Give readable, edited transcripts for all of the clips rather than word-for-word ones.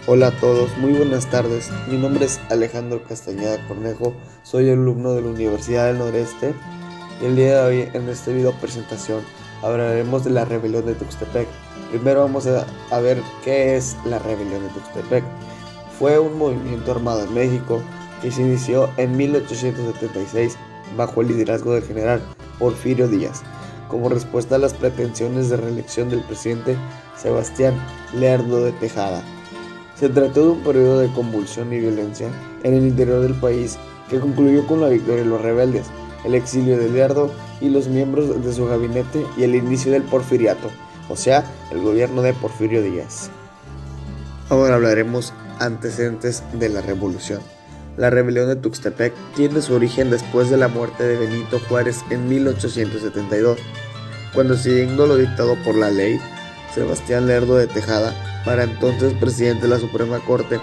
Hola a todos, muy buenas tardes. Mi nombre es Alejandro Castañeda Cornejo, soy alumno de la Universidad del Noreste y el día de hoy en este video presentación hablaremos de la rebelión de Tuxtepec. Primero vamos a ver qué es la rebelión de Tuxtepec. Fue un movimiento armado en México que se inició en 1876 bajo el liderazgo del general Porfirio Díaz, como respuesta a las pretensiones de reelección del presidente Sebastián Lerdo de Tejada. Se trató de un periodo de convulsión y violencia en el interior del país que concluyó con la victoria de los rebeldes, el exilio de Lerdo y los miembros de su gabinete y el inicio del porfiriato, o sea, el gobierno de Porfirio Díaz. Ahora hablaremos antecedentes de la revolución. La rebelión de Tuxtepec tiene su origen después de la muerte de Benito Juárez en 1872, cuando, siguiendo lo dictado por la ley, Sebastián Lerdo de Tejada, para entonces presidente de la Suprema Corte,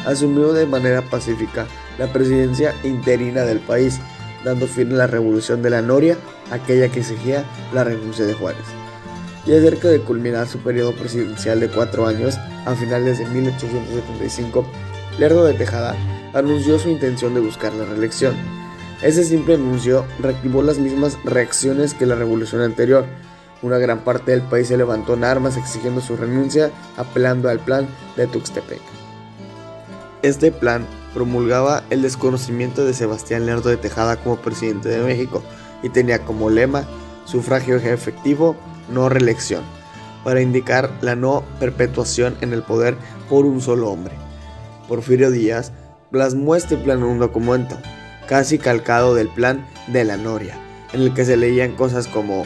asumió de manera pacífica la presidencia interina del país, dando fin a la revolución de la Noria, aquella que exigía la renuncia de Juárez. Ya cerca de culminar su periodo presidencial de 4 años, a finales de 1875, Lerdo de Tejada anunció su intención de buscar la reelección. Ese simple anuncio reactivó las mismas reacciones que la revolución anterior. Una gran parte del país se levantó en armas exigiendo su renuncia, apelando al plan de Tuxtepec. Este plan promulgaba el desconocimiento de Sebastián Lerdo de Tejada como presidente de México y tenía como lema sufragio efectivo, no reelección, para indicar la no perpetuación en el poder por un solo hombre. Porfirio Díaz plasmó este plan en un documento, casi calcado del plan de la Noria, en el que se leían cosas como: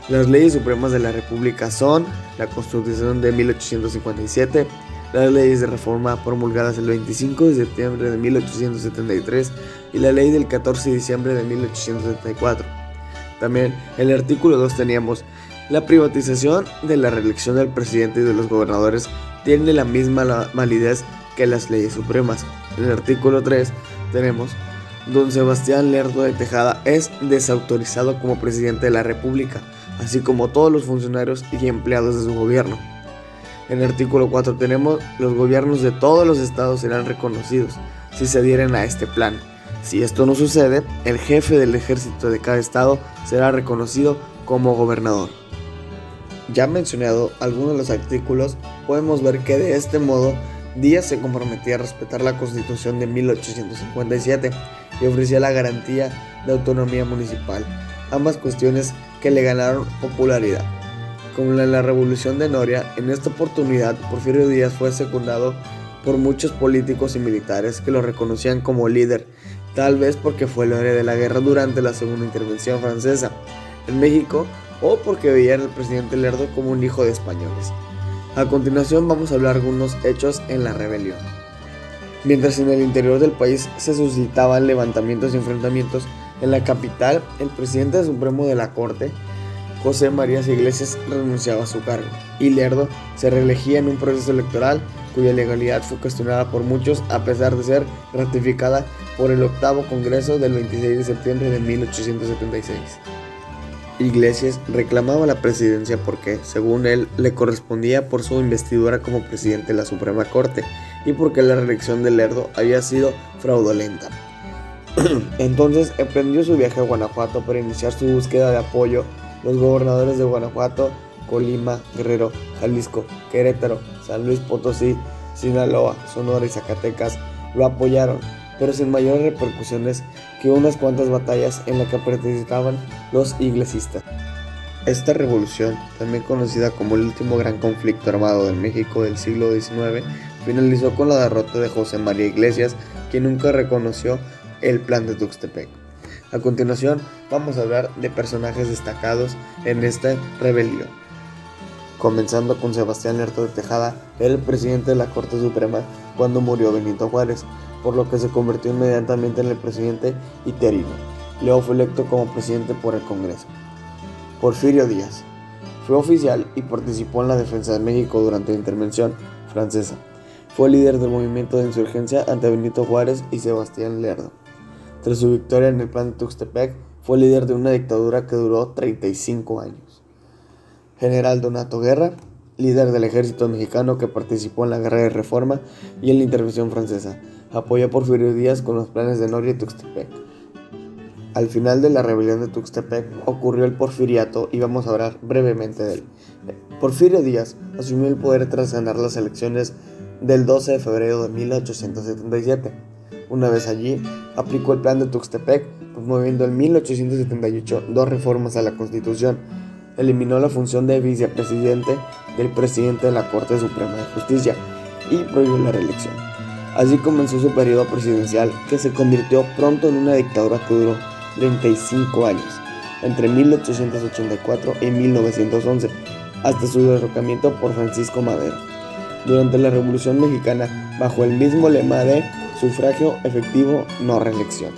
las leyes supremas de la República son la Constitución de 1857, las leyes de reforma promulgadas el 25 de septiembre de 1873 y la ley del 14 de diciembre de 1874. También en el artículo 2 teníamos: la privatización de la reelección del presidente y de los gobernadores tiene la misma validez que las leyes supremas. En el artículo 3 tenemos: don Sebastián Lerdo de Tejada es desautorizado como presidente de la República, así como todos los funcionarios y empleados de su gobierno. En el artículo 4 tenemos: los gobiernos de todos los estados serán reconocidos si se adhieren a este plan. Si esto no sucede, el jefe del ejército de cada estado será reconocido como gobernador. Ya mencionado algunos de los artículos, podemos ver que de este modo Díaz se comprometía a respetar la Constitución de 1857 y ofrecía la garantía de autonomía municipal, ambas cuestiones que le ganaron popularidad. Como en la Revolución de Noria, en esta oportunidad Porfirio Díaz fue secundado por muchos políticos y militares que lo reconocían como líder, tal vez porque fue el héroe de la guerra durante la Segunda Intervención Francesa en México o porque veían al presidente Lerdo como un hijo de españoles. A continuación vamos a hablar de algunos hechos en la rebelión. Mientras en el interior del país se suscitaban levantamientos y enfrentamientos, en la capital el presidente supremo de la Corte, José María Iglesias, renunciaba a su cargo y Lerdo se reelegía en un proceso electoral cuya legalidad fue cuestionada por muchos a pesar de ser ratificada por el octavo Congreso del 26 de septiembre de 1876. Iglesias reclamaba la presidencia porque, según él, le correspondía por su investidura como presidente de la Suprema Corte y porque la reelección de Lerdo había sido fraudulenta. Entonces emprendió su viaje a Guanajuato para iniciar su búsqueda de apoyo. Los gobernadores de Guanajuato, Colima, Guerrero, Jalisco, Querétaro, San Luis Potosí, Sinaloa, Sonora y Zacatecas lo apoyaron, pero sin mayores repercusiones que unas cuantas batallas en las que participaban los iglesistas. Esta revolución, también conocida como el último gran conflicto armado en México del siglo XIX, finalizó con la derrota de José María Iglesias, quien nunca reconoció el plan de Tuxtepec. A continuación, vamos a hablar de personajes destacados en esta rebelión. Comenzando con Sebastián Lerdo de Tejada, era el presidente de la Corte Suprema cuando murió Benito Juárez, por lo que se convirtió inmediatamente en el presidente interino. Luego fue electo como presidente por el Congreso. Porfirio Díaz fue oficial y participó en la defensa de México durante la intervención francesa. Fue líder del movimiento de insurgencia ante Benito Juárez y Sebastián Lerdo. Tras su victoria en el plan de Tuxtepec, fue líder de una dictadura que duró 35 años. General Donato Guerra, líder del ejército mexicano que participó en la Guerra de Reforma y en la intervención francesa. Apoyó a Porfirio Díaz con los planes de Noria y Tuxtepec. Al final de la rebelión de Tuxtepec ocurrió el porfiriato y vamos a hablar brevemente de él. Porfirio Díaz asumió el poder tras ganar las elecciones del 12 de febrero de 1877. Una vez allí, aplicó el plan de Tuxtepec, promoviendo en 1878 dos reformas a la Constitución. Eliminó la función de vicepresidente del presidente de la Corte Suprema de Justicia y prohibió la reelección. Así comenzó su periodo presidencial, que se convirtió pronto en una dictadura que duró 35 años, entre 1884 y 1911, hasta su derrocamiento por Francisco Madero. Durante la Revolución Mexicana, bajo el mismo lema de sufragio efectivo, no reelección.